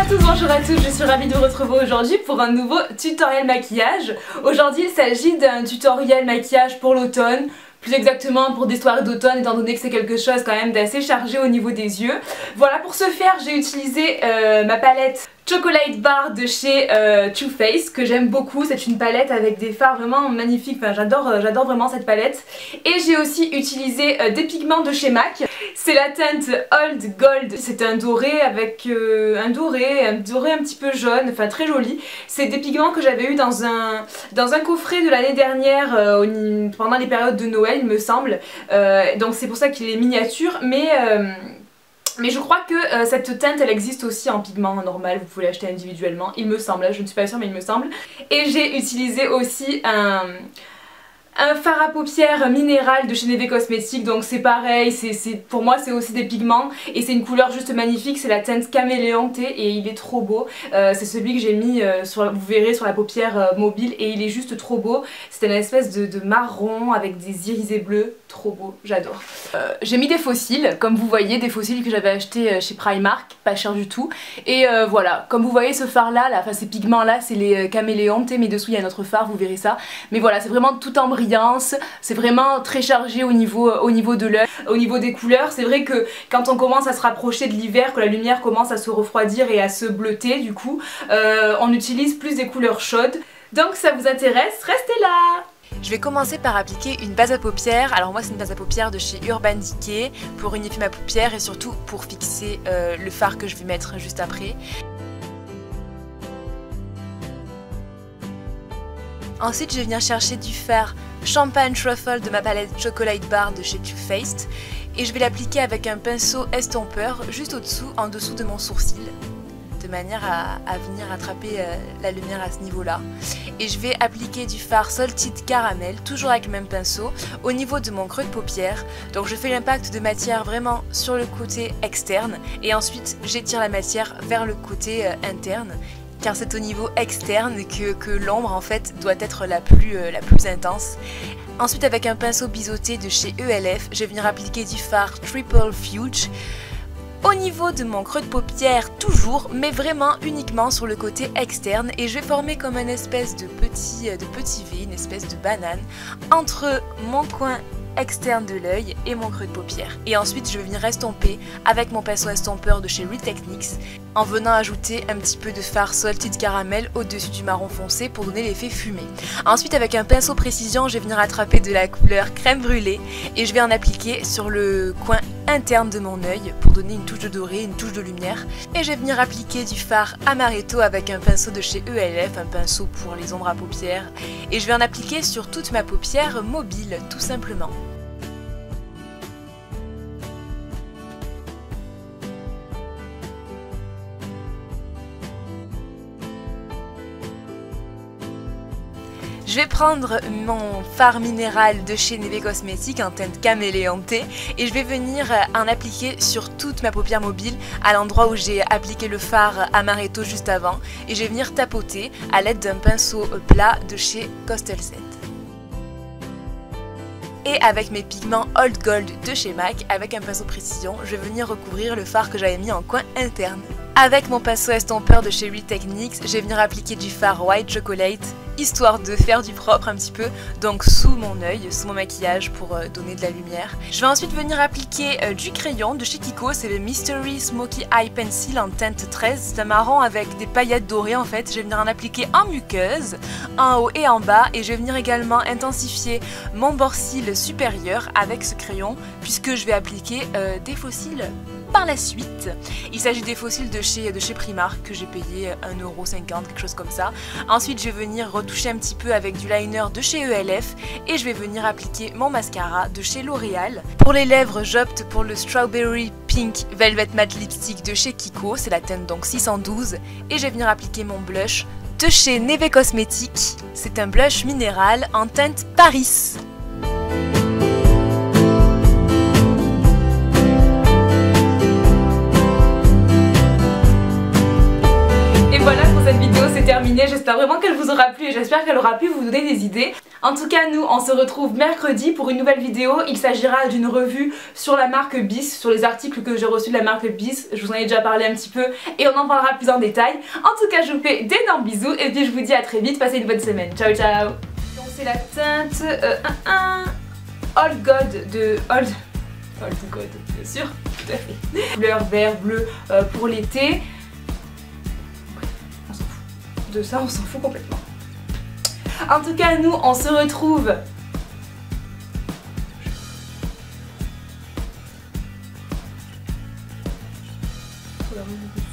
tous, bonjour à tous, je suis ravie de vous retrouver aujourd'hui pour un nouveau tutoriel maquillage. Aujourd'hui il s'agit d'un tutoriel maquillage pour l'automne, plus exactement pour des soirées d'automne étant donné que c'est quelque chose quand même d'assez chargé au niveau des yeux. Voilà, pour ce faire j'ai utilisé ma palette Chocolate Bar de chez Too Faced que j'aime beaucoup. C'est une palette avec des fards vraiment magnifiques, enfin, j'adore vraiment cette palette. Et j'ai aussi utilisé des pigments de chez MAC. C'est la teinte Old Gold, c'est un doré avec un doré un petit peu jaune, enfin très joli. C'est des pigments que j'avais eu dans un coffret de l'année dernière pendant les périodes de Noël il me semble. Donc c'est pour ça qu'il est miniature, mais je crois que cette teinte elle existe aussi en pigment normal, vous pouvez l'acheter individuellement, il me semble, je ne suis pas sûre mais il me semble. Et j'ai utilisé aussi un fard à paupières minéral de chez Neve Cosmetics, donc c'est pareil, pour moi c'est aussi des pigments et c'est une couleur juste magnifique, c'est la teinte Caméléon et il est trop beau. C'est celui que j'ai mis, vous verrez, sur la paupière mobile et il est juste trop beau. C'est une espèce de marron avec des irisés bleus, trop beau, j'adore. J'ai mis des faux cils, comme vous voyez, des faux cils que j'avais acheté chez Primark, pas cher du tout. Et voilà, comme vous voyez ce fard là, enfin ces pigments là, c'est les Caméléon, mais dessous il y a notre fard, vous verrez ça. Mais voilà, c'est vraiment tout en brillant. C'est vraiment très chargé au niveau de l'œil, au niveau des couleurs. C'est vrai que quand on commence à se rapprocher de l'hiver, que la lumière commence à se refroidir et à se bleuter du coup, on utilise plus des couleurs chaudes. Donc ça vous intéresse, restez là! Je vais commencer par appliquer une base à paupières. Alors moi c'est une base à paupières de chez Urban Decay pour unifier ma paupière et surtout pour fixer le fard que je vais mettre juste après. Ensuite je vais venir chercher du fard Champagne Truffle de ma palette Chocolate Bar de chez Too Faced et je vais l'appliquer avec un pinceau estompeur juste en dessous de mon sourcil, de manière à venir attraper la lumière à ce niveau là. Et je vais appliquer du fard Salted Caramel, toujours avec le même pinceau, au niveau de mon creux de paupière. Donc je fais l'impact de matière vraiment sur le côté externe et ensuite j'étire la matière vers le côté interne, car c'est au niveau externe que l'ombre en fait doit être la plus intense. Ensuite avec un pinceau biseauté de chez ELF, je vais venir appliquer du fard Triple Fuge au niveau de mon creux de paupière toujours, mais vraiment uniquement sur le côté externe, et je vais former comme une espèce de petit V, une espèce de banane entre mon coin externe de l'œil et mon creux de paupière. Et ensuite je vais venir estomper avec mon pinceau estompeur de chez Real Techniques en venant ajouter un petit peu de fard Salted Caramel au-dessus du marron foncé pour donner l'effet fumé. Ensuite avec un pinceau précision je vais venir attraper de la couleur crème brûlée et je vais en appliquer sur le coin interne de mon œil pour donner une touche de doré, une touche de lumière. Et je vais venir appliquer du fard Amaretto avec un pinceau de chez ELF, un pinceau pour les ombres à paupières. Et je vais en appliquer sur toute ma paupière mobile, tout simplement. Je vais prendre mon fard minéral de chez Neve Cosmetics en teinte Caméléon et je vais venir en appliquer sur toute ma paupière mobile à l'endroit où j'ai appliqué le fard Amaretto juste avant, et je vais venir tapoter à l'aide d'un pinceau plat de chez Coastal Scent. Et avec mes pigments Old Gold de chez MAC, avec un pinceau précision, je vais venir recouvrir le fard que j'avais mis en coin interne. Avec mon pinceau estompeur de chez Real Techniques, je vais venir appliquer du fard White Chocolate, histoire de faire du propre un petit peu, donc sous mon œil, sous mon maquillage pour donner de la lumière. Je vais ensuite venir appliquer du crayon de chez Kiko, c'est le Mystery Smoky Eye Pencil en teinte 13, c'est un marron avec des paillettes dorées en fait. Je vais venir en appliquer en muqueuse, en haut et en bas, et je vais venir également intensifier mon bord cils supérieur avec ce crayon, puisque je vais appliquer des faux cils par la suite. Il s'agit des faux cils de chez Primark que j'ai payé 1,50 €, quelque chose comme ça. Ensuite je vais venir retoucher un petit peu avec du liner de chez ELF et je vais venir appliquer mon mascara de chez L'Oréal. Pour les lèvres j'opte pour le Strawberry Pink Velvet Matte Lipstick de chez Kiko, c'est la teinte donc 612, et je vais venir appliquer mon blush de chez Neve Cosmetics, c'est un blush minéral en teinte Paris. Et voilà, pour cette vidéo c'est terminé. terminée. J'espère vraiment qu'elle vous aura plu et j'espère qu'elle aura pu vous donner des idées. En tout cas, nous on se retrouve mercredi pour une nouvelle vidéo. Il s'agira d'une revue sur la marque Bis, sur les articles que j'ai reçus de la marque Bis. Je vous en ai déjà parlé un petit peu et on en parlera plus en détail. En tout cas, je vous fais d'énormes bisous et puis je vous dis à très vite. Passez une bonne semaine. Ciao ciao. Donc c'est la teinte Old God de Old God, bien sûr, tout à fait. Couleur vert, bleu pour l'été. On s'en fout. De ça, on s'en fout complètement. En tout cas, nous, on se retrouve. Faut la remettre.